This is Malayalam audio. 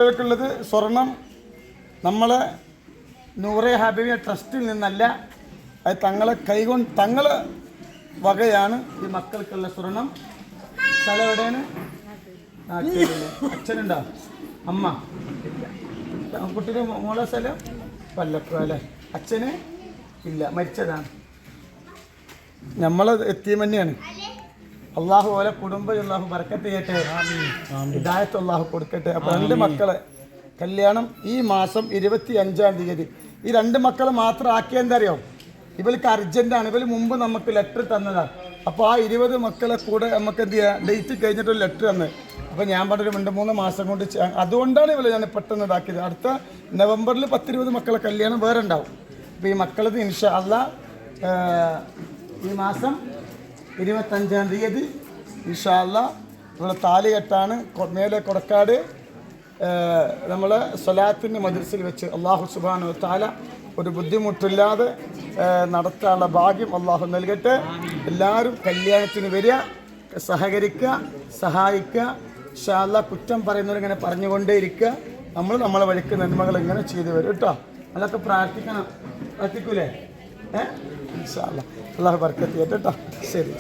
ുള്ളത് സ്വർണം നമ്മളെ നൂറെ ഹബീബിയ ട്രസ്റ്റിൽ നിന്നല്ല, അത് തങ്ങളെ വകയാണ് ഈ മക്കൾക്കുള്ള സ്വർണം. സ്ഥലം എവിടെയാണ്? അച്ഛനുണ്ടോ? അമ്മ ഇല്ല. കുട്ടിയുടെ മോളെ സ്ഥലം വല്ലപ്പുഴ അല്ലേ? അച്ഛന് ഇല്ല, മരിച്ചതാണ്. നമ്മളെ എത്തിയം തന്നെയാണ്. അള്ളാഹു ഓലെ കുടുംബം അള്ളാഹു ബർക്കത്ത് ചെയ്യട്ടെ, ഹിദായത്ത് അള്ളാഹു കൊടുക്കട്ടെ. അപ്പോൾ 2 മക്കളെ കല്യാണം ഈ മാസം 25-ാം തീയതി. ഈ 2 മക്കളെ മാത്രം ആക്കിയ എന്താ അറിയോ, ഇവർക്ക് അർജൻറ്റാണ്. ഇവർ മുമ്പ് നമുക്ക് ലെറ്റർ തന്നതാണ്. അപ്പോൾ ആ 20 മക്കളെ കൂടെ നമുക്ക് എന്ത് ചെയ്യുക, ഡേറ്റ് കഴിഞ്ഞിട്ടൊരു ലെറ്റർ തന്ന്. അപ്പോൾ ഞാൻ പറഞ്ഞൊരു 2-3 മാസം കൊണ്ട് അതുകൊണ്ടാണ് ഇവർ ഞാൻ പെട്ടെന്ന് ഇതാക്കിയത്. അടുത്ത നവംബറിൽ 10-20 മക്കളെ കല്യാണം വേറെ ഉണ്ടാവും. അപ്പോൾ ഈ മക്കളത് ഇൻഷാ അല്ലാഹ് ഈ മാസം 25-ാം തീയതി ഇൻഷാ അല്ലാഹ് ഇവിടെ താലികെട്ടാണ്. മേലെ കൊടക്കാട് നമ്മളെ സ്വലാത്തിൻ്റെ മദ്രസയിൽ വെച്ച് അള്ളാഹു സുബ്ഹാനഹു വ തആല ഒരു ബുദ്ധിമുട്ടില്ലാതെ നടത്താനുള്ള ഭാഗ്യം അള്ളാഹു നൽകട്ടെ. എല്ലാവരും കല്യാണത്തിന് വരിക, സഹകരിക്കുക, സഹായിക്കുക. ഇൻഷാ അല്ലാഹ് കുറ്റം പറയുന്നവരിങ്ങനെ പറഞ്ഞുകൊണ്ടേയിരിക്കുക. നമ്മളെ വഴിക്ക് നന്മകൾ ഇങ്ങനെ ചെയ്തു വരും കേട്ടോ. അതൊക്കെ പ്രാർത്ഥിക്കണം. പ്രാർത്ഥിക്കൂലേ? ഇൻഷാ അല്ലാഹ് അള്ളാഹു ബർക്കത്ത് ചെയ്യട്ടെ കേട്ടോ. ശരി.